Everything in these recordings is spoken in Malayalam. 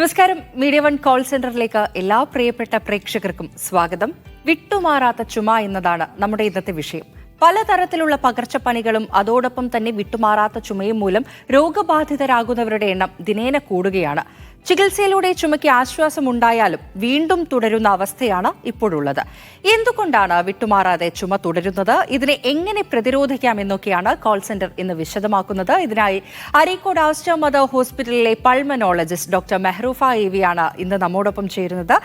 നമസ്കാരം. മീഡിയ വൺ കോൾ സെന്ററിലേക്ക് എല്ലാ പ്രിയപ്പെട്ട പ്രേക്ഷകർക്കും സ്വാഗതം. വിട്ടുമാറാത്ത ചുമ എന്നതാണ് നമ്മുടെ ഇന്നത്തെ വിഷയം. പലതരത്തിലുള്ള പകർച്ചപ്പനികളും അതോടൊപ്പം തന്നെ വിട്ടുമാറാത്ത ചുമയും മൂലം രോഗബാധിതരാകുന്നവരുടെ എണ്ണം ദിനേന കൂടുകയാണ്. ചികിത്സയിലൂടെ ചുമയ്ക്ക് ആശ്വാസമുണ്ടായാലും വീണ്ടും തുടരുന്ന അവസ്ഥയാണ് ഇപ്പോഴുള്ളത്. എന്തുകൊണ്ടാണ് വിട്ടുമാറാതെ ചുമ തുടരുന്നത്? ഇതിനെ എങ്ങനെ പ്രതിരോധിക്കാമെന്നൊക്കെയാണ് കോൾ സെന്റർ ഇന്ന് വിശദമാക്കുന്നത്. ഇതിനായി അരീക്കോട് ആസ്റ്റർ മദർ ഹോസ്പിറ്റലിലെ പൾമനോളജിസ്റ്റ് ഡോക്ടർ മെഹ്റൂഫ AV ആണ് ഇന്ന് നമ്മോടൊപ്പം ചേരുന്നത്.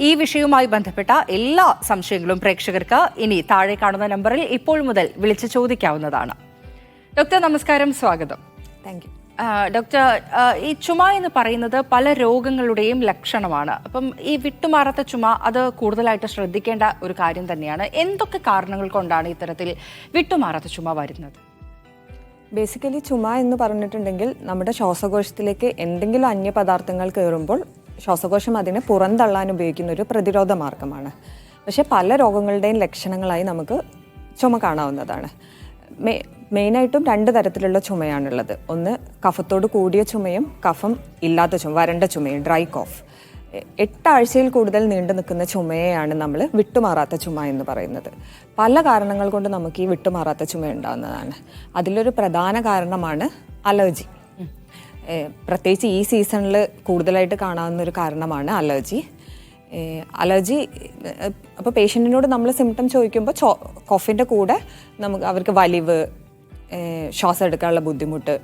ഈ വിഷയവുമായി ബന്ധപ്പെട്ട എല്ലാ സംശയങ്ങളും പ്രേക്ഷകർക്ക് ഇനി താഴെ കാണുന്ന നമ്പറിൽ ഇപ്പോൾ മുതൽ വിളിച്ച് ചോദിക്കാവുന്നതാണ്. ഡോക്ടർ നമസ്കാരം, സ്വാഗതം. Thank you. ഡോക്ടർ, ഈ ചുമ എന്ന് പറയുന്നത് പല രോഗങ്ങളുടെയും ലക്ഷണമാണ്. അപ്പം ഈ വിട്ടുമാറാത്ത ചുമ അത് കൂടുതലായിട്ട് ശ്രദ്ധിക്കേണ്ട ഒരു കാര്യം തന്നെയാണ്. എന്തൊക്കെ കാരണങ്ങൾ കൊണ്ടാണ് ഇത്തരത്തിൽ വിട്ടുമാറാത്ത ചുമ വരുന്നത്? ബേസിക്കലി ചുമ എന്ന് പറഞ്ഞിട്ടുണ്ടെങ്കിൽ നമ്മുടെ ശ്വാസകോശത്തിലേക്ക് എന്തെങ്കിലും അന്യപദാർത്ഥങ്ങൾ കയറുമ്പോൾ ശ്വാസകോശം അതിനെ പുറന്തള്ളാൻ ഉപയോഗിക്കുന്ന ഒരു പ്രതിരോധ മാർഗമാണ്. പക്ഷേ പല രോഗങ്ങളുടെയും ലക്ഷണങ്ങളായി നമുക്ക് ചുമ കാണാവുന്നതാണ്. മെയിനായിട്ടും രണ്ട് തരത്തിലുള്ള ചുമയാണുള്ളത്. ഒന്ന് കഫത്തോട് കൂടിയ ചുമയും കഫം ഇല്ലാത്ത ചുമ, വരണ്ട ചുമയും, ഡ്രൈ കോഫ്. 8 ആഴ്ചയിൽ കൂടുതൽ നീണ്ടു നിൽക്കുന്ന ചുമയെയാണ് നമ്മൾ വിട്ടുമാറാത്ത ചുമ എന്ന് പറയുന്നത്. പല കാരണങ്ങൾ കൊണ്ട് നമുക്ക് ഈ വിട്ടുമാറാത്ത ചുമ ഉണ്ടാകുന്നതാണ്. അതിലൊരു പ്രധാന കാരണമാണ് അലർജി. പ്രത്യേകിച്ച് ഈ സീസണിൽ കൂടുതലായിട്ട് കാണാവുന്ന ഒരു കാരണമാണ് അലർജി. അപ്പോൾ പേഷ്യൻറ്റിനോട് നമ്മൾ സിംറ്റം ചോദിക്കുമ്പോൾ കോഫിൻ്റെ കൂടെ അവർക്ക് വലിവ്, ശ്വാസം എടുക്കാനുള്ള ബുദ്ധിമുട്ട്,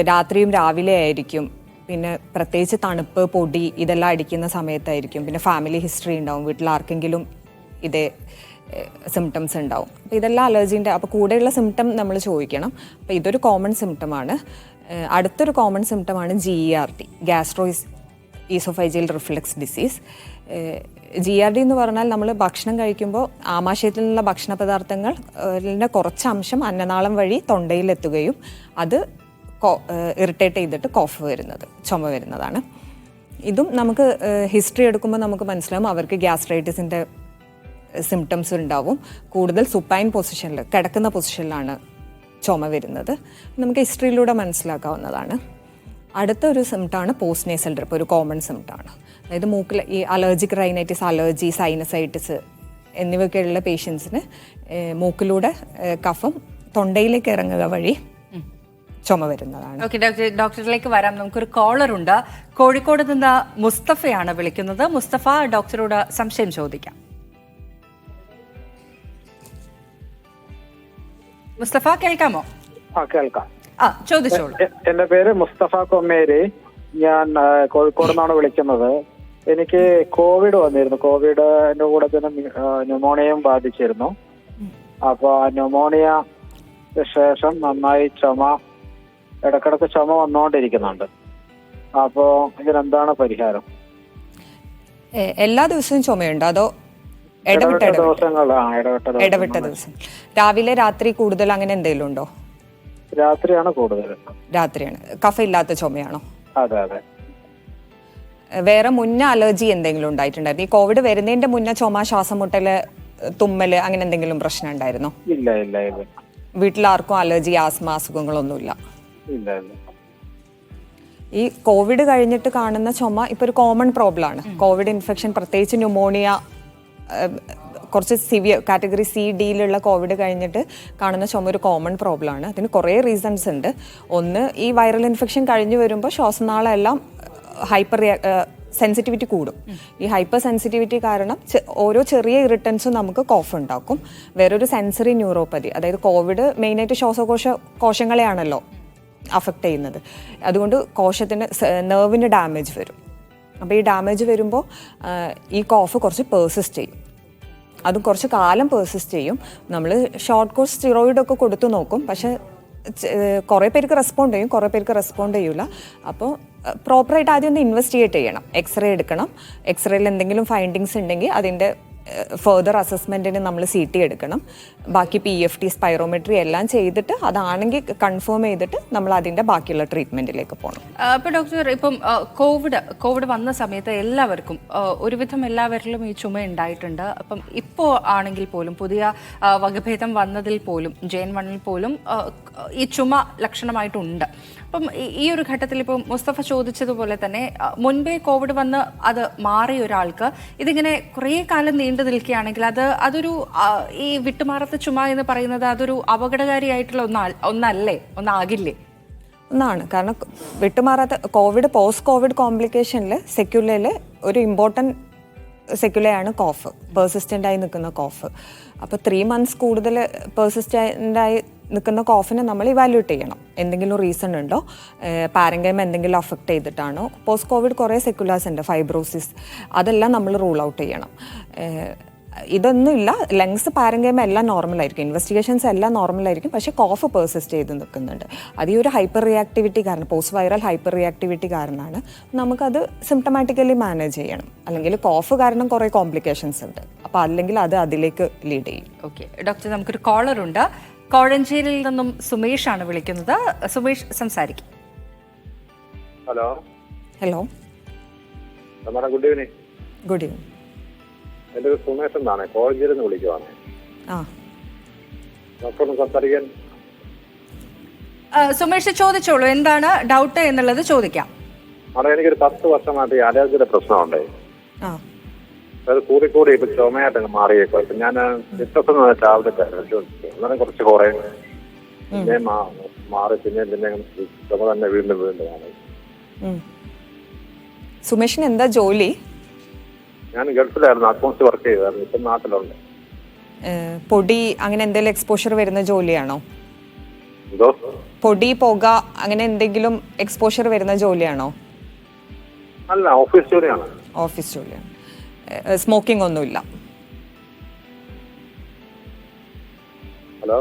രാത്രിയും രാവിലെ ആയിരിക്കും, പിന്നെ പ്രത്യേകിച്ച് തണുപ്പ്, പൊടി ഇതെല്ലാം അടിക്കുന്ന സമയത്തായിരിക്കും, പിന്നെ ഫാമിലി ഹിസ്റ്ററി ഉണ്ടാവും, വീട്ടിൽ ആർക്കെങ്കിലും ഇതേ സിംറ്റംസ് ഉണ്ടാവും. അപ്പോൾ ഇതെല്ലാം അലർജീൻ്റെ. അപ്പോൾ കൂടെയുള്ള സിംറ്റം നമ്മൾ ചോദിക്കണം. അപ്പോൾ ഇതൊരു കോമൺ സിംറ്റമാണ്. അടുത്തൊരു കോമൺ സിംറ്റമാണ് GERD, gastro oesophageal reflux disease. GERD എന്ന് പറഞ്ഞാൽ നമ്മൾ ഭക്ഷണം കഴിക്കുമ്പോൾ ആമാശയത്തിൽ നിന്നുള്ള ഭക്ഷണ പദാർത്ഥങ്ങളുടെ കുറച്ച് അംശം അന്നനാളം വഴി തൊണ്ടയിലെത്തുകയും അത് ഇറിറ്റേറ്റ് ചെയ്തിട്ട് കോഫ് വരുന്നത്, ചുമ വരുന്നതാണ്. ഇതും നമുക്ക് ഹിസ്റ്ററി എടുക്കുമ്പോൾ നമുക്ക് മനസ്സിലാവും അവർക്ക് ഗ്യാസ്ട്രൈറ്റിസിൻ്റെ സിംറ്റംസ് ഉണ്ടാവും. കൂടുതൽ സുപ്പൈൻ പൊസിഷനിൽ, കിടക്കുന്ന പൊസിഷനിലാണ് ചുമ വരുന്നത്. നമുക്ക് ഹിസ്റ്ററിയിലൂടെ മനസ്സിലാക്കാവുന്നതാണ്. അടുത്ത ഒരു സിംറ്റമാണ് പോസ്റ്റ് നേസൽ ഡ്രിപ്പ്, ഒരു കോമൺ സിംറ്റമാണ്. അതായത് മൂക്കിൽ ഈ അലർജിക് റൈനൈറ്റിസ്, അലർജി, സൈനസൈറ്റിസ് എന്നിവയൊക്കെയുള്ള പേഷ്യൻസിന് മൂക്കിലൂടെ കഫം തൊണ്ടയിലേക്ക് ഇറങ്ങുക വഴി ചുമ വരുന്നതാണ്. ഓക്കെ ഡോക്ടർ, ഡോക്ടറിലേക്ക് വരാം. നമുക്കൊരു കോളർ ഉണ്ട്. കോഴിക്കോട് നിന്ന് മുസ്തഫയാണ് വിളിക്കുന്നത്. മുസ്തഫ, ഡോക്ടറോട് സംശയം ചോദിക്കാം. മുസ്തഫ, കേൾക്കാമോ? കേൾക്കാം. ചോദിച്ചോളൂ. എന്റെ പേര് മുസ്തഫ കൊമ്മേരി. ഞാൻ കോഴിക്കോട് നിന്നാണ് വിളിക്കുന്നത്. എനിക്ക് കോവിഡ് വന്നിരുന്നു. കോവിഡിന്റെ കൂടെ തന്നെ ന്യൂമോണിയയും ബാധിച്ചിരുന്നു. അപ്പൊ ആ ന്യൂമോണിയ ശേഷം നന്നായി ചുമ, ഇടക്കിടക്ക് ചുമ വന്നുകൊണ്ടിരിക്കുന്നുണ്ട്. അപ്പോ ഇതിനെന്താണ് പരിഹാരം? എല്ലാ ദിവസവും ചുമയുണ്ടോ അതോ ഇടവിട്ട ദിവസം? രാവിലെ രാത്രി കൂടുതൽ അങ്ങനെ എന്തെങ്കിലും ഉണ്ടോ? രാത്രിയാണ് കൂടുതൽ. രാത്രിയാണ്. കഫ ഇല്ലാത്ത ചുമയാണോ? അതെ അതെ. വേറെ മുന്നേ അലർജി എന്തെങ്കിലും ഉണ്ടായിട്ടുണ്ടായിരുന്നു? ഈ കോവിഡ് വരുന്നതിന്റെ മുന്നേ ചുമ, ശ്വാസം മുട്ടല്, തുമ്മല് അങ്ങനെ എന്തെങ്കിലും പ്രശ്നം ഉണ്ടായിരുന്നോ? ഇല്ല ഇല്ല ഇല്ല. വീട്ടിലാർക്കും അലർജി, ആസ്മ അസുഖങ്ങളൊന്നുമില്ല? ഇല്ല ഇല്ല. ഈ കോവിഡ് കഴിഞ്ഞിട്ട് കാണുന്ന ചുമ ഇപ്പോൾ ഒരു കോമൺ പ്രോബ്ലം ആണ്. കോവിഡ് ഇൻഫെക്ഷൻ, പ്രത്യേകിച്ച് ന്യൂമോണിയ, കുറച്ച് സിവിയർ കാറ്റഗറി C-Dയിലുള്ള കോവിഡ് കഴിഞ്ഞിട്ട് കാണുന്ന ചുമ ഒരു കോമൺ പ്രോബ്ലം ആണ്. അതിന് കുറേ റീസൺസ് ഉണ്ട്. ഒന്ന്, ഈ വൈറൽ ഇൻഫെക്ഷൻ കഴിഞ്ഞ് വരുമ്പോൾ ശ്വാസനാളെല്ലാം ഹൈപ്പർ സെൻസിറ്റിവിറ്റി കൂടും. ഈ ഹൈപ്പർ സെൻസിറ്റിവിറ്റി കാരണം ഓരോ ചെറിയ ഇറിറ്റൻസും നമുക്ക് കോഫ് ഉണ്ടാക്കും. വേറൊരു സെൻസറി ന്യൂറോപ്പതി, അതായത് കോവിഡ് മെയിനായിട്ട് കോശങ്ങളെയാണല്ലോ അഫക്റ്റ് ചെയ്യുന്നത്. അതുകൊണ്ട് കോശത്തിന്, നെർവിന് ഡാമേജ് വരും. അപ്പോൾ ഈ ഡാമേജ് വരുമ്പോൾ ഈ കോഫ് കുറച്ച് പേഴ്സിസ്റ്റ് ചെയ്യും. അതും കുറച്ച് കാലം പേഴ്സിസ്റ്റ് ചെയ്യും. നമ്മൾ ഷോർട്ട് കോഴ്സ് സ്റ്റിറോയിഡൊക്കെ കൊടുത്തു നോക്കും. പക്ഷേ കുറേ പേർക്ക് റെസ്പോണ്ട് ചെയ്യും, കുറേ പേർക്ക് റെസ്പോണ്ട് ചെയ്യില്ല. അപ്പോൾ പ്രോപ്പറായിട്ട് ആദ്യം ഒന്ന് ഇൻവെസ്റ്റിഗേറ്റ് ചെയ്യണം. എക്സ്റേ എടുക്കണം. എക്സ്റേയിൽ എന്തെങ്കിലും ഫൈൻഡിങ്സ് ഉണ്ടെങ്കിൽ അതിൻ്റെ ഫെർദർ അസസ്മെൻറ്റിന് നമ്മൾ CT എടുക്കണം. ബാക്കി PFT സ്പൈറോമെട്രി എല്ലാം ചെയ്തിട്ട് അതാണെങ്കിൽ കൺഫേം ചെയ്തിട്ട് നമ്മൾ അതിൻ്റെ ബാക്കിയുള്ള ട്രീറ്റ്മെൻറ്റിലേക്ക് പോകണം. അപ്പോൾ ഡോക്ടർ, ഇപ്പം കോവിഡ് വന്ന സമയത്ത് എല്ലാവർക്കും ഒരുവിധം എല്ലാവരിലും ഈ ചുമ ഉണ്ടായിട്ടുണ്ട്. അപ്പം ഇപ്പോൾ ആണെങ്കിൽ പോലും പുതിയ വകഭേദം വന്നതിൽ പോലും JN1 പോലും ഈ ചുമ ലക്ഷണമായിട്ടുണ്ട്. അപ്പം ഈ ഒരു ഘട്ടത്തിൽ ഇപ്പം മുസ്തഫ ചോദിച്ചതുപോലെ തന്നെ മുൻപേ കോവിഡ് വന്ന് അത് മാറിയ ഒരാൾക്ക് ഇതിങ്ങനെ കുറേ കാലം നീണ്ടു നിൽക്കുകയാണെങ്കിൽ അതൊരു ഈ വിട്ടുമാറാത്ത ചുമ എന്ന് പറയുന്നത് അതൊരു അപകടകാരിയായിട്ടുള്ള ഒന്നാകില്ലേ? ഒന്നാണ്. കാരണം വിട്ടുമാറാത്ത കോവിഡ് പോസ്റ്റ് കോവിഡ് കോംപ്ലിക്കേഷനിൽ സെക്യുലയിൽ ഒരു ഇമ്പോർട്ടൻറ്റ് സെക്യുലയാണ് കോഫ്, പെർസിസ്റ്റൻ്റായി നിൽക്കുന്ന കോഫ്. അപ്പോൾ 3 months കൂടുതൽ പെർസിസ്റ്റൻ്റായി നിൽക്കുന്ന കോഫിനെ നമ്മൾ ഇവാലുവേറ്റ് ചെയ്യണം. എന്തെങ്കിലും റീസൺ ഉണ്ടോ, പാരങ്കൈമ എന്തെങ്കിലും അഫക്റ്റ് ചെയ്തിട്ടാണോ. പോസ്റ്റ് കോവിഡ് കുറേ സെക്യുലാസ് ഉണ്ട്, ഫൈബ്രോസിസ്, അതെല്ലാം നമ്മൾ റൂൾ ഔട്ട് ചെയ്യണം. ഇതൊന്നുമില്ല, ലങ്സ് പാരങ്കൈമ എല്ലാം നോർമലായിരിക്കും, ഇൻവെസ്റ്റിഗേഷൻസ് എല്ലാം നോർമലായിരിക്കും, പക്ഷേ കോഫ് പെർസിസ്റ്റ് ചെയ്ത് നിൽക്കുന്നുണ്ട്. അത് ഈ ഒരു ഹൈപ്പർ റിയാക്ടിവിറ്റി കാരണം, പോസ്റ്റ് വൈറൽ ഹൈപ്പർ റിയാക്ടിവിറ്റി കാരണമാണ്. നമുക്കത് സിംറ്റമാറ്റിക്കലി മാനേജ് ചെയ്യണം. അല്ലെങ്കിൽ കോഫ് കാരണം കുറേ കോംപ്ലിക്കേഷൻസ് ഉണ്ട്, അപ്പോൾ അല്ലെങ്കിൽ അത് അതിലേക്ക് ലീഡ് ചെയ്യും. ഓക്കെ ഡോക്ടർ, നമുക്കൊരു കോളർ ഉണ്ട്. കോഴഞ്ചേരിയിൽ നിന്നും സുമേഷ് ആണ് വിളിക്കുന്നത്. സുമേഷ്, സംസാരിക്കും. Hello. Hello, good evening. Good evening. എൻ്റെ ഒരു സുമേഷ് എന്നാണ്, കോഴഞ്ചേരിയിൽ നിന്ന് വിളിക്കുവാണ്. ഡോക്ടറിന് സംസാരിക്കാൻ. സുമേഷ് ചോദിച്ചോളൂ, എന്താണ് ഡൗട്ട് എന്നുള്ളത് ചോദിക്കാം. അവിടെ എനിക്കൊരു 10 വർഷമായിട്ട് ഈ അലർജിയുടെ പ്രശ്നമുണ്ട്. അത് കൂടി ഇപ്പൊ ചുമയായിട്ട് അങ്ങ് മാറിയേക്കോ. ഇപ്പൊ ഞാൻ ടാബ്ലറ്റ് അന്നേരം കുറച്ച് കുറയും, പിന്നെ മാറി, പിന്നെ ചുമ തന്നെ വീണ്ടും ആണ്. സുമേഷിന് എന്താ ജോലി? ഞാൻ ഗൾഫിലായിരുന്നു, അക്കൗണ്ട്സ് വർക്ക് ചെയ്തായിരുന്നു. ഇപ്പം നാട്ടിലുണ്ട്. പൊടി അങ്ങനെ എന്തെങ്കിലും എക്സ്പോഷർ വരുന്ന ജോലിയാണോ? എന്തോ പൊടി, പുക അങ്ങനെ എന്തെങ്കിലും എക്സ്പോഷർ വരുന്ന ജോലിയാണോ? അല്ല, ഓഫീസ് ജോലിയാണ്. ഓഫീസ് ജോലിയാണ്. സ്മോക്കിംഗ് ഒന്നുമില്ല? ഹലോ,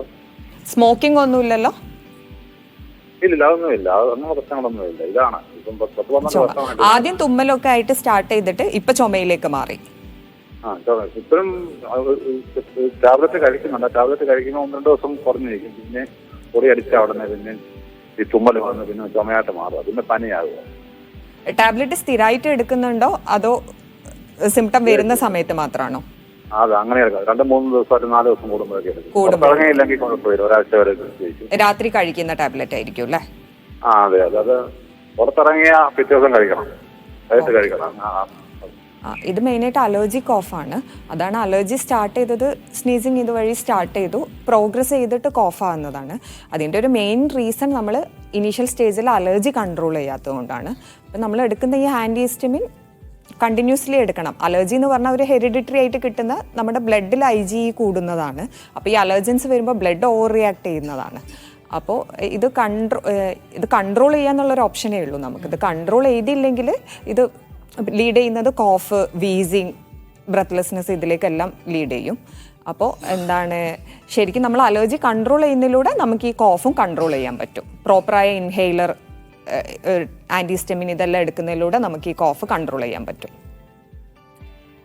സ്മോക്കിംഗ് ഒന്നുമില്ലല്ലോ? ഇല്ല, അതൊന്നുമില്ല, അങ്ങനെ പ്രശ്നങ്ങളൊന്നുമില്ല. ഇതാണ് ആദ്യം തുമ്മലൊക്കെ ആയിട്ട് സ്റ്റാർട്ട് ചെയ്തിട്ട് ഇപ്പൊ ചുമയിലേക്ക് മാറി. ഇപ്പോഴും ടാബ്ലറ്റ് കഴിക്കുന്നുണ്ട്. ടാബ്ലറ്റ് കഴിക്കുമ്പോൾ 1-2 ദിവസം കുറഞ്ഞിരിക്കും, പിന്നെ പൊടി അടിച്ച ഉടനെ പിന്നെ ഈ തുമ്മൽ വന്ന് പിന്നെ ചുമയായിട്ട് മാറുക, പിന്നെ പനിയാകുക. ടാബ്ലറ്റ് സ്ഥിരമായിട്ട് എടുക്കുന്നുണ്ടോ അതോ സിംറ്റം വരുന്ന സമയത്ത് മാത്രമാണോ? അതെ, അങ്ങനെ 2-3 ദിവസം 4 ദിവസം കൂടുമ്പോഴൊക്കെ ഇല്ലെങ്കിൽ കുഴപ്പമില്ല, ഒരാഴ്ച വരെ. രാത്രി കഴിക്കുന്ന ടാബ്ലറ്റ് ആയിരിക്കും അല്ലേ? അതെ, അത് പുറത്തിറങ്ങിയ പിറ്റേ ദിവസം കഴിക്കണം, കഴിക്കണം. ഇത് മെയിനായിട്ട് അലർജി കോഫാണ്. അതാണ് അലർജി സ്റ്റാർട്ട് ചെയ്തത്, സ്നീസിങ് ഇതുവഴി സ്റ്റാർട്ട് ചെയ്തു, പ്രോഗ്രസ് ചെയ്തിട്ട് കോഫാകുന്നതാണ്. അതിൻ്റെ ഒരു മെയിൻ റീസൺ നമ്മൾ ഇനീഷ്യൽ സ്റ്റേജിൽ അലർജി കൺട്രോൾ ചെയ്യാത്തത് കൊണ്ടാണ്. അപ്പം നമ്മൾ എടുക്കുന്ന ഈ ആൻറ്റിഹിസ്റ്റമിൻ കണ്ടിന്യൂസ്ലി എടുക്കണം. അലർജി എന്ന് പറഞ്ഞാൽ ഒരു ഹെറിഡിറ്ററി ആയിട്ട് കിട്ടുന്ന നമ്മുടെ ബ്ലഡിൽ IgE കൂടുന്നതാണ്. അപ്പോൾ ഈ അലർജൻസ് വരുമ്പോൾ ബ്ലഡ് ഓവർ റിയാക്ട് ചെയ്യുന്നതാണ്. അപ്പോൾ ഇത് കൺട്രോൾ ചെയ്യാന്നുള്ളൊരു ഓപ്ഷനേ ഉള്ളൂ നമുക്ക്. ഇത് കൺട്രോൾ ചെയ്തില്ലെങ്കിൽ ഇത് ലീഡ് ചെയ്യുന്നത് കോഫ്, വീസിങ്, ബ്രത്ത്ലെസ്നെസ് ഇതിലേക്കെല്ലാം ലീഡ് ചെയ്യും. അപ്പോൾ ശരിക്കും നമ്മൾ അലർജി കൺട്രോൾ ചെയ്യുന്നതിലൂടെ നമുക്ക് ഈ കോഫും കൺട്രോൾ ചെയ്യാൻ പറ്റും. പ്രോപ്പറായ ഇൻഹെയിലർ, ആൻറ്റിഹിസ്റ്റമിൻ ഇതെല്ലാം എടുക്കുന്നതിലൂടെ നമുക്ക് ഈ കോഫ് കൺട്രോൾ ചെയ്യാൻ പറ്റും.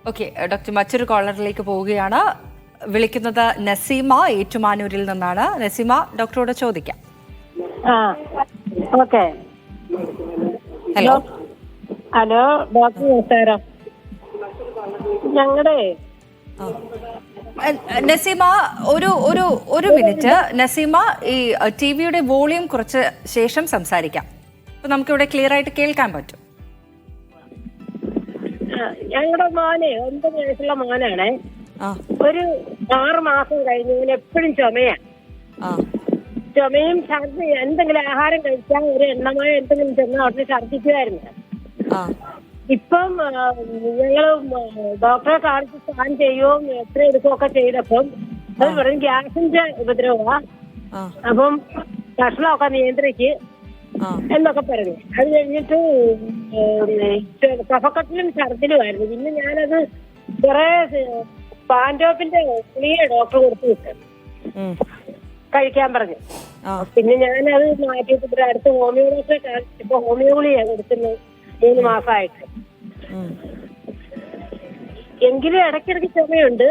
ഓക്കെ ഡോക്ടർ, മറ്റൊരു കോളറിലേക്ക് പോവുകയാണ്. വിളിക്കുന്നത് നസീമ ഏറ്റുമാനൂരിൽ നിന്നാണ്. നസീമ, ഡോക്ടറോട് ചോദിക്കാം. ഓക്കെ. ഹലോ. ഹലോ ഡോക്ടർ, നമസ്കാരം. ഞങ്ങളുടെ നസീമ, ഒരു മിനിറ്റ്. നസീമ, ഈ ടിവിയുടെ വോളിയം കുറച്ച് ശേഷം സംസാരിക്കാം. അപ്പൊ നമുക്കിവിടെ ക്ലിയർ ആയിട്ട് കേൾക്കാൻ പറ്റും. ഞങ്ങളുടെ മോനെ 9 വയസ്സുള്ള മോനാണ്. ഒരു 6 മാസം കഴിഞ്ഞ എപ്പോഴും ചുമയും ഛർദി. എന്തെങ്കിലും ആഹാരം കഴിച്ചാൽ ഒരു എണ്ണമയോ എന്തെങ്കിലും ചെന്നാൽ ഉടനെ ഛർദിക്കുമായിരുന്നു. ഇപ്പം ഞങ്ങള് ഡോക്ടറെ കാണിച്ച് സ്കാൻ ചെയ്യുകയും എത്ര എടുക്കുകയൊക്കെ ചെയ്തപ്പം അത് പറയും ഗ്യാസിന്റെ ഉപദ്രവമാ, അപ്പം ഭക്ഷണമൊക്കെ നിയന്ത്രിക്ക് എന്നൊക്കെ പറഞ്ഞു. അത് കഴിഞ്ഞിട്ട് കഫക്കട്ടിലും ഛർദിലുമായിരുന്നു. പിന്നെ ഞാനത് കുറെ പാൻഡോപ്പിന്റെ ഗുളിക ഡോക്ടർ കൊടുത്തു വിട്ടു കഴിക്കാൻ പറഞ്ഞു. പിന്നെ ഞാനത് മാറ്റിയിട്ട് ഇവിടെ അടുത്ത് ഹോമിയോ ഡോക്ടറെ കാണിച്ചു. ഇപ്പൊ ഹോമിയോ ഗുളിക കൊടുക്കുന്നത് 3 മാസമായിട്ട്. എങ്കിലും ഇടയ്ക്കിടയ്ക്ക് ചുമയുണ്ട്.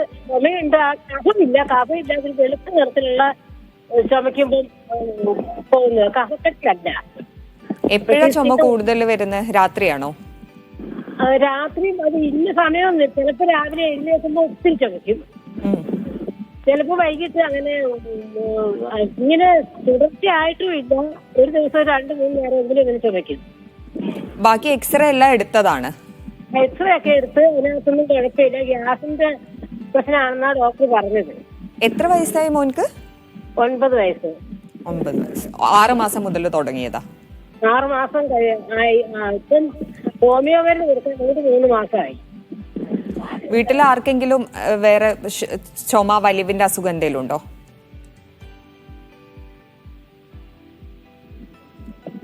ആ കഫമില്ല ഒരു വെളുത്ത നിറത്തിലുള്ള ചുമയ്ക്കുമ്പോൾ പോകുന്നത്, കഫക്കെട്ടിലല്ല. എപ്പോഴാ ചുമ കൂടുതൽ വരുന്നത്? രാത്രിയാണോ? രാത്രി അത് ഇന്ന സമയമൊന്നും, ചിലപ്പോ രാവിലെ എഴുന്നേൽക്കുമ്പോൾ ഒത്തിരി ചുമയ്ക്കും, ചിലപ്പോ വൈകിട്ട്. അങ്ങനെ ഇങ്ങനെ തുടർച്ചയായിട്ടും ഇല്ല, ഒരു ദിവസം 2-3 നേരം എങ്കിലും ഇങ്ങനെ ചുമയ്ക്കും. ബാക്കി എക്സ്റേ എല്ലാം എടുത്തതാണ്? എക്സ്റേ ഒക്കെ എടുത്ത് അതിനകത്തൊന്നും കുഴപ്പമില്ല, ഗ്യാസിന്റെ പ്രശ്നമാണെന്നാ ഡോക്ടർ പറഞ്ഞത്. എത്ര വയസ്സായി മോൻക്ക്? 9 വയസ്സ്. 9 വയസ്സ്. 6 മാസം മുതൽ തുടങ്ങിയതാ? 6 മാസം ആയി. ഇപ്പം ഹോമിയോ മരുന്ന് കൊടുക്കാൻ 3 മാസമായി. വീട്ടിൽ ആർക്കെങ്കിലും വേറെ ചുമ, വലിവിന്റെ അസുഖം എന്തെങ്കിലും ഉണ്ടോ?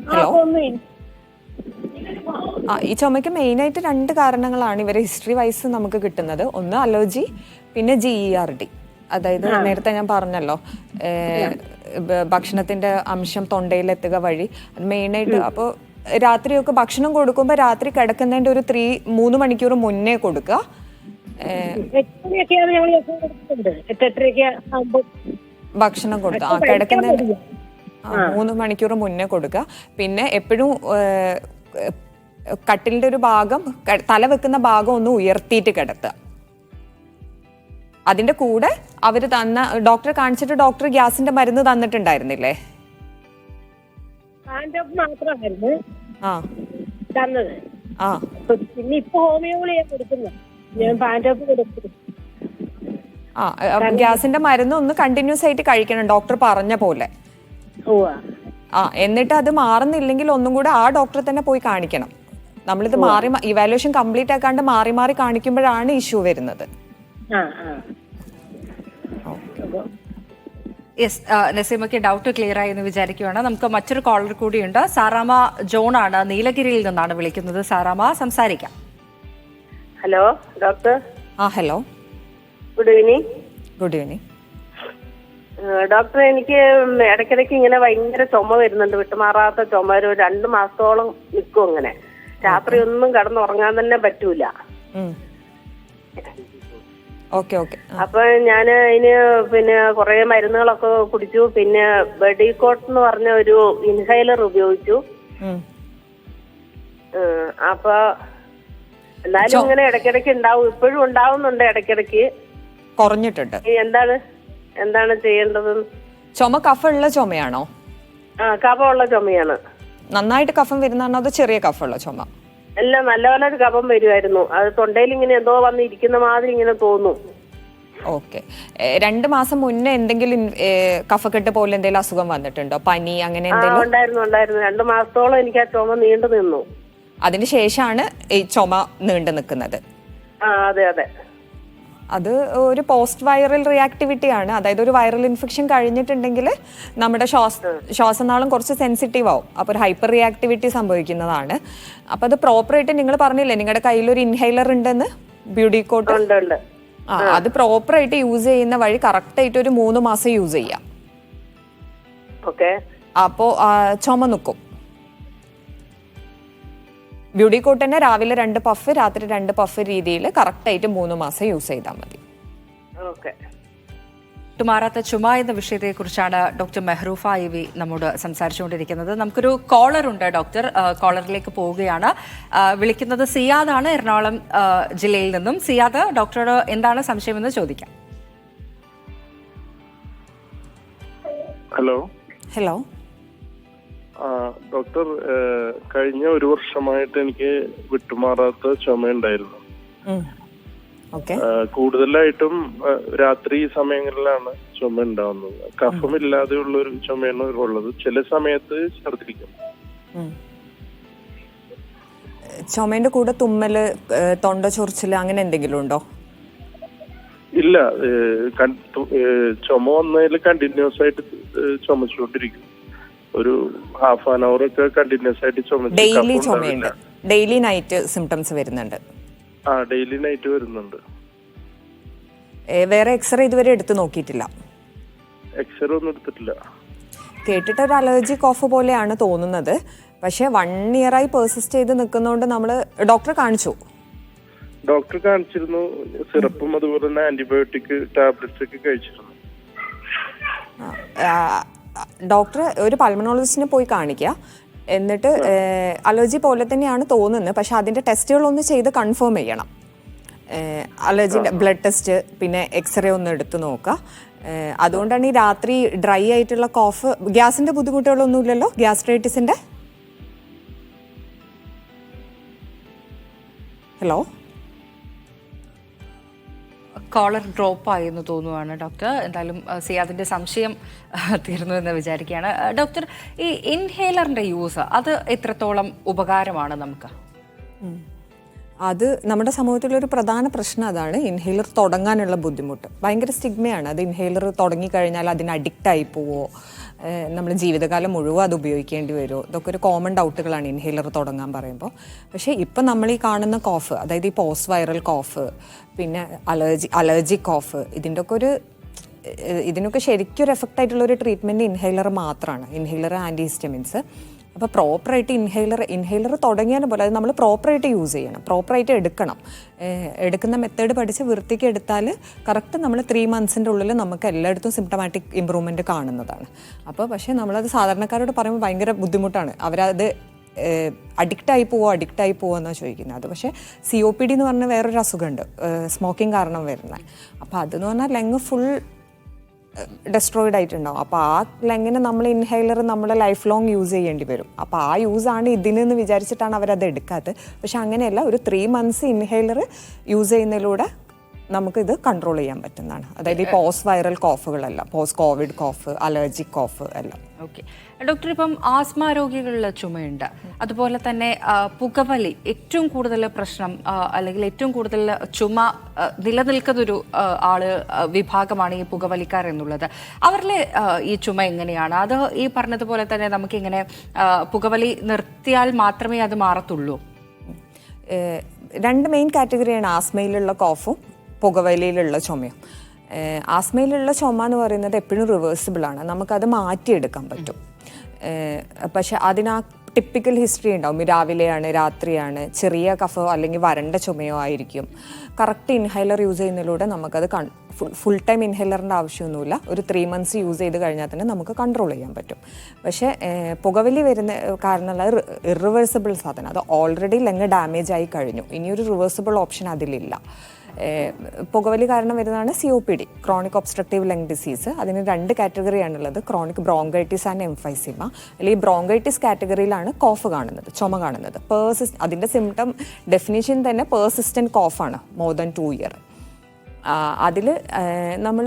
ഹലോ. ഈ ചുമയ്ക്ക് മെയിനായിട്ട് 2 കാരണങ്ങളാണ് ഇവരെ ഹിസ്റ്ററി വൈസ് നമുക്ക് കിട്ടുന്നത്. ഒന്ന് അലർജി, പിന്നെ GERD. അതായത് നേരത്തെ ഞാൻ പറഞ്ഞല്ലോ, ഭക്ഷണത്തിന്റെ അംശം തൊണ്ടയിലെത്തുക വഴി. അത് മെയിനായിട്ട്. അപ്പോൾ രാത്രിയൊക്കെ ഭക്ഷണം കൊടുക്കുമ്പോൾ രാത്രി കിടക്കുന്നതിന്റെ ഒരു 3 മണിക്കൂർ മുന്നേ കൊടുക്കുക. ഭക്ഷണം കൊടുക്കുക, കിടക്കുന്നതിന് 3 മണിക്കൂർ മുന്നേ കൊടുക്കുക. പിന്നെ എപ്പോഴും കട്ടിലിന്റെ ഒരു ഭാഗം, തല വെക്കുന്ന ഭാഗം ഒന്ന് ഉയർത്തിയിട്ട് കിടത്തുക. അതിന്റെ കൂടെ അവര് തന്ന, ഡോക്ടറെ കാണിച്ചിട്ട് ഡോക്ടർ ഗ്യാസിന്റെ മരുന്ന് തന്നിട്ടുണ്ടായിരുന്നില്ലേ? മാത്രമായിരുന്നു തന്നത്. പിന്നെ ഇപ്പൊ ഹോമിയോ കൊടുക്കുന്നു. ഞാൻ പാൻറ്റോപ്പ് കൊടുക്കുന്നു. ഗ്യാസിന്റെ മരുന്ന് ഒന്ന് കണ്ടിന്യൂസ് ആയിട്ട് കഴിക്കണം, ഡോക്ടർ പറഞ്ഞ പോലെ. എന്നിട്ട് അത് മാറുന്നില്ലെങ്കിൽ ഒന്നും കൂടെ ആ ഡോക്ടറെ തന്നെ പോയി കാണിക്കണം. നമ്മളിത് ഇവാലുവേഷൻ കംപ്ലീറ്റ് ആക്കാണ്ട് മാറി മാറി കാണിക്കുമ്പോഴാണ് ഇഷ്യൂ വരുന്നത്. യെസ്, നസീമയ്ക്ക് ഡൗട്ട് ക്ലിയർ ആയി എന്ന് വിചാരിക്കുകയാണ്. നമുക്ക് മറ്റൊരു കോളർ കൂടിയുണ്ട്. സാറാമ ജോൺ ആണ്, നീലഗിരിയിൽ നിന്നാണ് വിളിക്കുന്നത്. സാറാമ, സംസാരിക്കാം. Hello doctor. Hello, good evening. Good evening doctor, എനിക്ക് ഇടയ്ക്കിടയ്ക്ക് ഇങ്ങനെ ഭയങ്കര ചുമ വരുന്നുണ്ട്, വിട്ടുമാറാത്ത ചുമ. ഒരു 2 മാസത്തോളം നിൽക്കും അങ്ങനെ. രാത്രി ഒന്നും കിടന്നുറങ്ങാൻ തന്നെ പറ്റൂല. അപ്പൊ ഞാൻ അതിന് പിന്നെ കുറെ മരുന്നുകളൊക്കെ കുടിച്ചു. പിന്നെ ബെഡിക്കോട്ട് എന്ന് പറഞ്ഞ ഒരു ഇൻഹൈലർ ഉപയോഗിച്ചു. അപ്പൊ എന്നാലും ഇങ്ങനെ ഇടയ്ക്കിടയ്ക്ക് ഉണ്ടാവും, ഇപ്പോഴും ഉണ്ടാവുന്നുണ്ട് ഇടയ്ക്കിടയ്ക്ക്. കുറഞ്ഞിട്ടുണ്ട്. എന്താണ് ചെയ്യേണ്ടത്? ചുമ കഫമുള്ള ചുമയാണോ? കഫമുള്ള ചുമയാണ്. നന്നായിട്ട് കഫം വരുന്നതാണോ അതോ ചെറിയ കഫമുള്ള ചുമ? എല്ലാം നല്ലപോലെ ഒരു കഫം വരുമായിരുന്നു. അത് തൊണ്ടയിൽ ഇങ്ങനെ എന്തോ വന്നിരിക്കുന്ന മാതിരി ഇങ്ങനെ തോന്നും. ഓക്കെ. 2 മാസം മുന്നേ എന്തെങ്കിലും കഫക്കെട്ട് പോലെ എന്തെങ്കിലും അസുഖം വന്നിട്ടുണ്ടോ? പനി അങ്ങനെ എന്തെങ്കിലും? ഉണ്ടായിരുന്നു. 2 മാസത്തോളം എനിക്ക് ആ ചുമ നീണ്ടു നിന്നു. അതിനുശേഷമാണ് ഈ ചുമ നീണ്ടു നിൽക്കുന്നത്? അതെ. അത് ഒരു പോസ്റ്റ് വൈറൽ റിയാക്ടിവിറ്റി ആണ്. അതായത് ഒരു വൈറൽ ഇൻഫെക്ഷൻ കഴിഞ്ഞിട്ടുണ്ടെങ്കിൽ നമ്മുടെ ശ്വാസനാളം കുറച്ച് സെൻസിറ്റീവ് ആവും. അപ്പോൾ ഒരു ഹൈപ്പർ റിയാക്ടിവിറ്റി സംഭവിക്കുന്നതാണ്. അപ്പോൾ അത് പ്രോപ്പറായിട്ട്, നിങ്ങൾ പറഞ്ഞില്ലേ നിങ്ങളുടെ കയ്യിലൊരു ഇൻഹൈലർ ഉണ്ടെന്ന്, ബ്യൂഡിക്കോട്ട്. അത് പ്രോപ്പറായിട്ട് യൂസ് ചെയ്യുന്ന വഴി കറക്റ്റായിട്ട് ഒരു 3 മാസം യൂസ് ചെയ്യാം. അപ്പോൾ ചുമ നിൽക്കും. ബ്യൂഡിക്കോട്ട് തന്നെ രാവിലെ 2 പഫ്, രാത്രി 2 പഫ് രീതിയിൽ കറക്റ്റായിട്ട് 3 മാസം യൂസ് ചെയ്താൽ മതി. വിട്ടുമാറാത്ത ചുമ എന്ന വിഷയത്തെക്കുറിച്ചാണ് ഡോക്ടർ മെഹ്റൂഫ ഇവി നമ്മോട് സംസാരിച്ചുകൊണ്ടിരിക്കുന്നത്. നമുക്കൊരു കോളർ ഉണ്ട് ഡോക്ടർ, കോളറിലേക്ക് പോവുകയാണ്. വിളിക്കുന്നത് സിയാദാണ്, എറണാകുളം ജില്ലയിൽ നിന്നും. സിയാദ്, ഡോക്ടറോട് എന്താണ് സംശയമെന്ന് ചോദിക്കാം. ഹലോ ഡോക്ടർ, കഴിഞ്ഞ 1 വർഷമായിട്ട് എനിക്ക് വിട്ടുമാറാത്ത ചുമയുണ്ടായിരുന്നു. കൂടുതലായിട്ടും രാത്രി സമയങ്ങളിലാണ് ചുമ ഉണ്ടാവുന്നത്. കഫമില്ലാതെയുള്ള ഒരു ചുമയാണ് ഉള്ളത്. ചില സമയത്ത് ഛർദ്ദിക്കും. ചുമയുടെ കൂടെ തുമ്മല്, തൊണ്ട ചൊറിച്ചില് അങ്ങനെ എന്തെങ്കിലും ഉണ്ടോ? ഇല്ല, ചുമ വന്നതിൽ കണ്ടിന്യൂസ് ആയിട്ട് ചുമച്ചുകൊണ്ടിരിക്കും. ഒരു ഹാഫ് ആൻ അവർ ഒക്കെ കണ്ടിന്യൂസ് ആയിട്ട് ചുമച്ച്. ഡെയിലി ചുമയുണ്ട്? ഡെയിലി നൈറ്റ് സിംറ്റംസ് വരുന്നുണ്ട്? ഡെയിലി നൈറ്റ് വരുന്നുണ്ട്. വേറെ എക്സ്റേ ഇതുവരെ എടുത്ത് നോക്കിയിട്ടില്ല? എക്സ്റേ ഒന്നും എടുത്തിട്ടില്ല. കേട്ടിട്ട് ഒരു അലർജി കോഫ് പോലെയാണ് തോന്നുന്നത്. പക്ഷെ 1 ഇയറായി പെർസിസ്റ്റ് ചെയ്ത് നിൽക്കുന്നതുകൊണ്ട് നമ്മൾ ഡോക്ടറെ കാണിച്ചു? ഡോക്ടർ കാണിച്ചിരുന്നു, സിറപ്പും അതുപോലെ തന്നെ ആന്റിബയോട്ടിക് ടാബ്ലറ്റ്സ് ഒക്കെ കഴിച്ചിരുന്നു. ഡോക്ടർ ഒരു പൾമണോളജിസ്റ്റിനെ പോയി കാണിക്കുക. എന്നിട്ട് അലർജി പോലെ തന്നെയാണ് തോന്നുന്നത്, പക്ഷെ അതിൻ്റെ ടെസ്റ്റുകളൊന്ന് ചെയ്ത് കൺഫേം ചെയ്യണം. അലർജിൻ്റെ ബ്ലഡ് ടെസ്റ്റ്, പിന്നെ എക്സ്റേ ഒന്ന് എടുത്ത് നോക്കുക. അതുകൊണ്ടാണ് ഈ രാത്രി ഡ്രൈ ആയിട്ടുള്ള കോഫ്. ഗ്യാസിൻ്റെ ബുദ്ധിമുട്ടുകളൊന്നും ഇല്ലല്ലോ? ഗ്യാസ്ട്രൈറ്റിസിൻ്റെ? ഹലോ, കോളർ ഡ്രോപ്പ് ആയി എന്ന് തോന്നുവാണ് ഡോക്ടർ. എന്തായാലും സിയാദിന്റെ സംശയം തീർന്നു എന്ന് വിചാരിക്കുകയാണ്. ഡോക്ടർ, ഈ ഇൻഹേലറിന്റെ യൂസ് അത് എത്രത്തോളം ഉപകാരമാണ് നമുക്ക്? അത് നമ്മുടെ സമൂഹത്തിലൊരു പ്രധാന പ്രശ്നം അതാണ്, ഇൻഹേലർ തുടങ്ങാനുള്ള ബുദ്ധിമുട്ട്. ഭയങ്കര സ്റ്റിഗ്മയാണ് അത്. ഇൻഹേലർ തുടങ്ങിക്കഴിഞ്ഞാൽ അതിന് അഡിക്റ്റായി പോവോ, നമ്മൾ ജീവിതകാലം മുഴുവൻ അത് ഉപയോഗിക്കേണ്ടി വരുമോ, ഇതൊക്കെ ഒരു കോമൺ ഡൗട്ടുകളാണ് ഇൻഹേലർ തുടങ്ങാൻ പറയുമ്പോൾ. പക്ഷേ ഇപ്പം നമ്മൾ ഈ കാണുന്ന കോഫ്, അതായത് ഈ പോസ്റ്റ് വൈറൽ കോഫ്, പിന്നെ അലർജിക് കോഫ്, ഇതിനൊക്കെ ശരിക്കും ഒരു എഫക്റ്റ് ആയിട്ടുള്ള ഒരു ട്രീറ്റ്മെൻറ്റ് ഇൻഹേലർ മാത്രമാണ്. ഇൻഹേലർ ആൻറ്റിഹിസ്റ്റമിൻസ്. അപ്പോൾ പ്രോപ്പറായിട്ട് ഇൻഹേലർ തുടങ്ങിയാലും പോലെ അത് നമ്മൾ പ്രോപ്പറായിട്ട് യൂസ് ചെയ്യണം, പ്രോപ്പറായിട്ട് എടുക്കണം. എടുക്കുന്ന മെത്തേഡ് പഠിച്ച് വൃത്തിക്ക് എടുത്താൽ കറക്റ്റ് നമ്മൾ 3 monthsൻ്റെ ഉള്ളിൽ നമുക്ക് എല്ലായിടത്തും സിംറ്റമാറ്റിക് ഇമ്പ്രൂവ്മെൻറ്റ് കാണുന്നതാണ്. അപ്പോൾ പക്ഷേ നമ്മളത് സാധാരണക്കാരോട് പറയുമ്പോൾ ഭയങ്കര ബുദ്ധിമുട്ടാണ്. അവരത് അഡിക്റ്റായി പോവോ എന്നാണ് ചോദിക്കുന്നത്. അത് പക്ഷേ COPD എന്ന് പറഞ്ഞ വേറൊരു അസുഖമുണ്ട്, സ്മോക്കിംഗ് കാരണം വരുന്നത്. അപ്പോൾ അതെന്ന് പറഞ്ഞാൽ ലങ് ഫുൾ ഡെസ്ട്രോയിഡ് ആയിട്ടുണ്ടാവും. അപ്പോൾ ആ ലങ്ങിന് നമ്മൾ ഇൻഹേലർ നമ്മുടെ ലൈഫ് ലോങ് യൂസ് ചെയ്യേണ്ടി വരും. അപ്പോൾ ആ യൂസാണ് ഇതിനെന്ന് വിചാരിച്ചിട്ടാണ് അവരത് എടുക്കാത്തത്. പക്ഷെ അങ്ങനെയല്ല, ഒരു 3 months ഇൻഹേലർ യൂസ് ചെയ്യുന്നതിലൂടെ നമുക്കിത് കൺട്രോൾ ചെയ്യാൻ പറ്റുന്നതാണ്. അതായത് ഈ പോസ്റ്റ് വൈറൽ കോഫുകളെല്ലാം, post covid cough, allergic cough എല്ലാം. ഓക്കെ ഡോക്ടർ, ഇപ്പം ആസ്മ രോഗികളിൽ ചുമയുണ്ട്, അതുപോലെ തന്നെ പുകവലി ഏറ്റവും കൂടുതൽ പ്രശ്നം, അല്ലെങ്കിൽ ഏറ്റവും കൂടുതൽ ചുമ നിലനിൽക്കുന്നൊരു വിഭാഗമാണ് ഈ പുകവലിക്കാർ എന്നുള്ളത്. അവരിലെ ഈ ചുമ എങ്ങനെയാണ്? അത് ഈ പറഞ്ഞതുപോലെ തന്നെ നമുക്കിങ്ങനെ പുകവലി നിർത്തിയാൽ മാത്രമേ അത് മാറത്തുള്ളൂ? 2 മെയിൻ കാറ്റഗറിയാണ് ആസ്മയിലുള്ള കോഫും പുകവലിയിലുള്ള ചുമയും. ആസ്മയിലുള്ള ചുമ എന്ന് പറയുന്നത് എപ്പോഴും റിവേഴ്സിബിളാണ്, നമുക്കത് മാറ്റിയെടുക്കാൻ പറ്റും. പക്ഷെ അതിനാ ടിപ്പിക്കൽ ഹിസ്റ്ററി ഉണ്ടാവും. രാവിലെയാണ്, രാത്രിയാണ്, ചെറിയ കഫോ അല്ലെങ്കിൽ വരണ്ട ചുമയോ ആയിരിക്കും. കറക്റ്റ് ഇൻഹൈലർ യൂസ് ചെയ്യുന്നതിലൂടെ നമുക്കത് ഫുൾ ടൈം ഇൻഹൈലറിൻ്റെ ആവശ്യമൊന്നുമില്ല. ഒരു 3 months യൂസ് ചെയ്ത് കഴിഞ്ഞാൽ തന്നെ നമുക്ക് കൺട്രോൾ ചെയ്യാൻ പറ്റും. പക്ഷേ പുകവലി വരുന്ന കാരണമുള്ള ഇറിവേഴ്സിബിൾ സാധനം, അത് ഓൾറെഡി ലങ് ഡാമേജ് ആയി കഴിഞ്ഞു. ഇനിയൊരു റിവേഴ്സിബിൾ ഓപ്ഷൻ അതിലില്ല. പുകവലി കാരണം വരുന്നതാണ് COPD, chronic obstructive lung disease. അതിന് 2 കാറ്റഗറിയാണുള്ളത്, ക്രോണിക് ബ്രോങ്കൈറ്റിസ് ആൻഡ് എംഫൈസിമ. അല്ലെങ്കിൽ ബ്രോങ്കൈറ്റിസ് കാറ്റഗറിയിലാണ് കോഫ് കാണുന്നത്, ചുമ കാണുന്നത്. അതിൻ്റെ സിംറ്റം ഡെഫിനിഷൻ തന്നെ പേഴ്സിസ്റ്റൻറ്റ് കോഫാണ്, മോർ ദാൻ 2 years. അതിൽ നമ്മൾ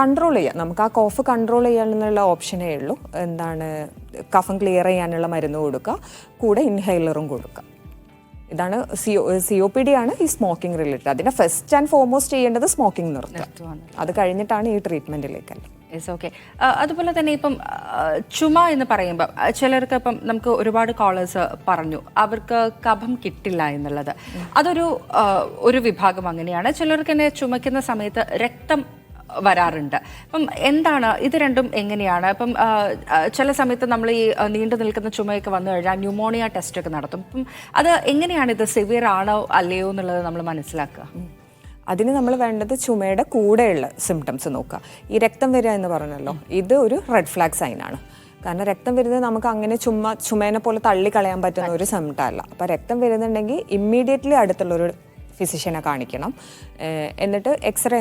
കൺട്രോൾ ചെയ്യുക, നമുക്ക് ആ കോഫ് കൺട്രോൾ ചെയ്യാനുള്ള ഓപ്ഷനേ ഉള്ളൂ. എന്താണ്, കഫം ക്ലിയർ ചെയ്യാനുള്ള മരുന്ന് കൊടുക്കുക, കൂടെ ഇൻഹൈലറും കൊടുക്കുക. ഇതാണ് COPD ആണ് ഈ സ്മോക്കിംഗ് റിലേറ്റഡ്. അതിനെ ഫസ്റ്റ് ആൻഡ് ഫോർമോസ്റ്റ് ചെയ്യേണ്ടത് സ്മോക്കിംഗ് നിർത്തുക, അത് കഴിഞ്ഞിട്ടാണ് ഈ ട്രീറ്റ്മെൻറ്റിലേക്കല്ല. Yes, okay. അതുപോലെ തന്നെ ഇപ്പം ചുമ എന്ന് പറയുമ്പോൾ ചിലർക്ക് ഇപ്പം നമുക്ക് ഒരുപാട് കോളേഴ്സ് പറഞ്ഞു അവർക്ക് കഫം കിട്ടില്ല എന്നുള്ളത്. ഒരു വിഭാഗം അങ്ങനെയാണ്. ചിലർക്ക് തന്നെ ചുമയ്ക്കുന്ന സമയത്ത് രക്തം വരാറുണ്ട്. അപ്പം എന്താണ് ഇത് രണ്ടും എങ്ങനെയാണ്? അപ്പം ചില സമയത്ത് നമ്മൾ ഈ നീണ്ടു നിൽക്കുന്ന ചുമയൊക്കെ വന്നു കഴിഞ്ഞാൽ ന്യൂമോണിയ ടെസ്റ്റ് ഒക്കെ നടത്തും. അപ്പം അത് എങ്ങനെയാണ്, ഇത് സിവിയർ ആണോ അല്ലയോ എന്നുള്ളത് നമ്മൾ മനസ്സിലാക്കുക? അതിന് നമ്മൾ വേണ്ടത് ചുമയുടെ കൂടെയുള്ള സിംറ്റംസ് നോക്കുക. ഈ രക്തം വരിക എന്ന് പറഞ്ഞല്ലോ, ഇത് ഒരു റെഡ് ഫ്ലാഗ് സൈനാണ്. കാരണം രക്തം വരുന്നത് നമുക്ക് അങ്ങനെ ചുമേനെ പോലെ തള്ളിക്കളയാൻ പറ്റുന്ന ഒരു സിംറ്റം അല്ല. അപ്പോൾ രക്തം വരുന്നുണ്ടെങ്കിൽ ഇമ്മീഡിയറ്റ്ലി അടുത്തുള്ളൊരു ഫിസിഷ്യനെ കാണിക്കണം. എന്നിട്ട് എക്സ്റേ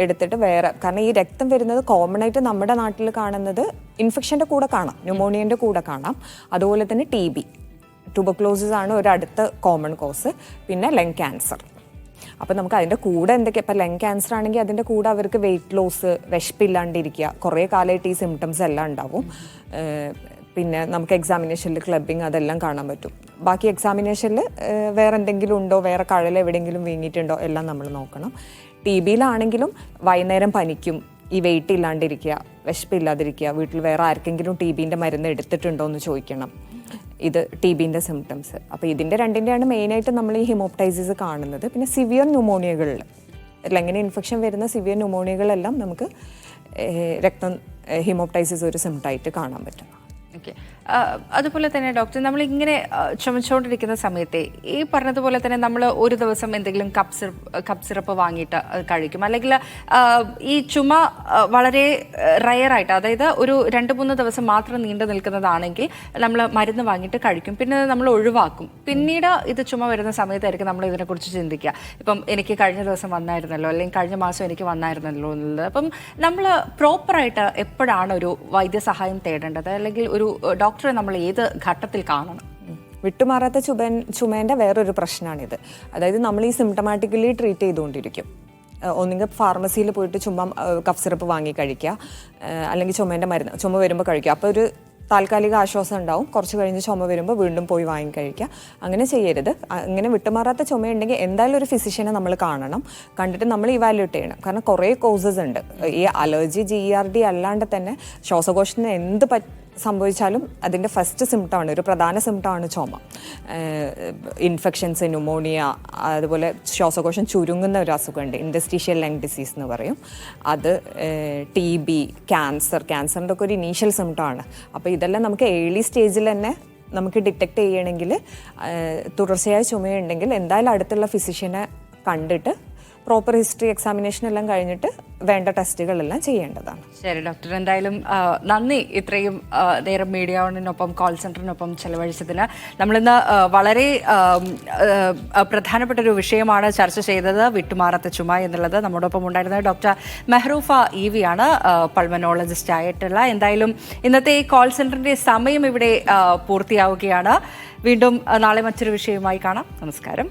എടുത്തിട്ട് കാരണം ഈ രക്തം വരുന്നത് കോമൺ ആയിട്ട് നമ്മുടെ നാട്ടിൽ കാണുന്നത് ഇൻഫെക്ഷൻ്റെ കൂടെ കാണാം, ന്യൂമോണിയൻ്റെ കൂടെ കാണാം. അതുപോലെ തന്നെ TB, ട്യൂബർക്ലോസിസ് ആണ് ഒരു അടുത്ത കോമൺ കോസ്. പിന്നെ ലങ് ക്യാൻസർ. അപ്പോൾ നമുക്ക് അതിൻ്റെ കൂടെ ഇപ്പോൾ ലങ് ക്യാൻസർ ആണെങ്കിൽ അതിൻ്റെ കൂടെ അവർക്ക് വെയിറ്റ് ലോസ്, വിശപ്പില്ലാണ്ടിരിക്കുക, കുറേ കാലമായിട്ട് ഈ സിംറ്റംസ് എല്ലാം ഉണ്ടാവും. പിന്നെ നമുക്ക് എക്സാമിനേഷനിൽ ക്ലബിങ് അതെല്ലാം കാണാൻ പറ്റും. ബാക്കി എക്സാമിനേഷനിൽ വേറെ എന്തെങ്കിലും ഉണ്ടോ, വേറെ കഴൽ എവിടെയെങ്കിലും വീങ്ങിയിട്ടുണ്ടോ എല്ലാം നമ്മൾ നോക്കണം. TBയിലാണെങ്കിലും വൈകുന്നേരം പനിക്കും, ഈ വെയിറ്റ് ഇല്ലാണ്ടിരിക്കുക, വിശപ്പില്ലാതിരിക്കുക, വീട്ടിൽ വേറെ ആർക്കെങ്കിലും TBൻ്റെ മരുന്ന് എടുത്തിട്ടുണ്ടോ എന്ന് ചോദിക്കണം. ഇത് TBൻ്റെ സിംറ്റംസ്. അപ്പോൾ ഇതിൻ്റെ രണ്ടിൻ്റെയാണ് മെയിനായിട്ട് നമ്മൾ ഈ ഹിമോപ്റ്റൈസിസ് കാണുന്നത്. പിന്നെ സിവിയർ ന്യൂമോണിയകളിൽ, ലങ്ങിന് ഇൻഫെക്ഷൻ വരുന്ന സിവിയർ ന്യൂമോണിയകളെല്ലാം നമുക്ക് ഹിമോപ്റ്റൈസിസ് ഒരു സിംറ്റമായിട്ട് കാണാൻ പറ്റും. ഓക്കെ. അതുപോലെ തന്നെ ഡോക്ടർ, നമ്മളിങ്ങനെ ചുമച്ചുകൊണ്ടിരിക്കുന്ന സമയത്തെ ഈ പറഞ്ഞതുപോലെ തന്നെ നമ്മൾ ഒരു ദിവസം എന്തെങ്കിലും കപ്പ് സിറപ്പ് വാങ്ങിയിട്ട് കഴിക്കും, അല്ലെങ്കിൽ ഈ ചുമ വളരെ റയറായിട്ട്, അതായത് ഒരു 2-3 ദിവസം മാത്രം നീണ്ടു നിൽക്കുന്നതാണെങ്കിൽ നമ്മൾ മരുന്ന് വാങ്ങിയിട്ട് കഴിക്കും, പിന്നെ നമ്മൾ ഒഴിവാക്കും. പിന്നീട് ഇത് ചുമ വരുന്ന സമയത്തായിരിക്കും നമ്മൾ ഇതിനെക്കുറിച്ച് ചിന്തിക്കുക. ഇപ്പം എനിക്ക് കഴിഞ്ഞ ദിവസം വന്നായിരുന്നല്ലോ, അല്ലെങ്കിൽ കഴിഞ്ഞ മാസം എനിക്ക് വന്നായിരുന്നല്ലോ എന്നുള്ളത്. അപ്പം നമ്മൾ പ്രോപ്പറായിട്ട് എപ്പോഴാണ് ഒരു വൈദ്യസഹായം തേടേണ്ടത്, അല്ലെങ്കിൽ ഒരു ഡോക്ടറെ നമ്മൾ ഏത് ഘട്ടത്തിൽ കാണണം? വിട്ടുമാറാത്ത ചുമേൻ്റെ വേറൊരു പ്രശ്നമാണിത്. അതായത് നമ്മൾ ഈ സിംറ്റമാറ്റിക്കലി ട്രീറ്റ് ചെയ്തുകൊണ്ടിരിക്കും. ഒന്നുകിൽ ഫാർമസിയിൽ പോയിട്ട് കഫ് സിറപ്പ് വാങ്ങി കഴിക്കുക, അല്ലെങ്കിൽ ചുമ വരുമ്പോൾ കഴിക്കുക. അപ്പോൾ ഒരു താൽക്കാലിക ആശ്വാസം ഉണ്ടാവും. കുറച്ച് കഴിഞ്ഞ് ചുമ വരുമ്പോൾ വീണ്ടും പോയി വാങ്ങി കഴിക്കുക. അങ്ങനെ ചെയ്യരുത്. അങ്ങനെ വിട്ടുമാറാത്ത ചുമയുണ്ടെങ്കിൽ എന്തായാലും ഒരു ഫിസിഷ്യനെ നമ്മൾ കാണണം. കണ്ടിട്ട് നമ്മൾ ഇവാലുവേറ്റ് ചെയ്യണം. കാരണം കുറേ കോസസ് ഉണ്ട്. ഈ അലർജി, GERD അല്ലാണ്ട് തന്നെ ശ്വാസകോശത്തിന് എന്ത് സംഭവിച്ചാലും അതിൻ്റെ ഫസ്റ്റ് സിംറ്റമാണ്, ഒരു പ്രധാന സിംറ്റമാണ് ചുമ. ഇൻഫെക്ഷൻസ്, ന്യൂമോണിയ, അതുപോലെ ശ്വാസകോശം ചുരുങ്ങുന്ന ഒരു അസുഖമുണ്ട്, ഇൻഡസ്ട്രീഷ്യൽ ലങ് ഡിസീസ് എന്ന് പറയും. അത് TB, ക്യാൻസറിൻ്റെ ഒക്കെ ഒരു ഇനീഷ്യൽ സിംറ്റമാണ്. അപ്പോൾ ഇതെല്ലാം നമുക്ക് ഏർലി സ്റ്റേജിൽ തന്നെ നമുക്ക് ഡിറ്റക്റ്റ് ചെയ്യണമെങ്കിൽ, തുടർച്ചയായ ചുമയുണ്ടെങ്കിൽ എന്തായാലും അടുത്തുള്ള ഫിസിഷ്യനെ കണ്ടിട്ട് പ്രോപ്പർ ഹിസ്റ്ററി എക്സാമിനേഷൻ എല്ലാം കഴിഞ്ഞിട്ട് വേണ്ട ടെസ്റ്റുകളെല്ലാം ചെയ്യേണ്ടതാണ്. ശരി ഡോക്ടർ, എന്തായാലും നന്ദി ഇത്രയും നേരം മീഡിയ വണ്ണിനൊപ്പം കോൾ സെൻറ്ററിനൊപ്പം ചെലവഴിച്ചതിന്. നമ്മളിന്ന് വളരെ പ്രധാനപ്പെട്ട ഒരു വിഷയമാണ് ചർച്ച ചെയ്തത്, വിട്ടുമാറാത്ത ചുമ എന്നുള്ളത്. നമ്മോടൊപ്പം ഉണ്ടായിരുന്നത് ഡോക്ടർ മെഹ്റൂഫ EV ആണ്, പൾമനോളജിസ്റ്റ് ആയിട്ടുള്ള. എന്തായാലും ഇന്നത്തെ ഈ കോൾ സെൻറ്ററിൻ്റെ സമയം ഇവിടെ പൂർത്തിയാവുകയാണ്. വീണ്ടും നാളെ മറ്റൊരു വിഷയവുമായി കാണാം. നമസ്കാരം.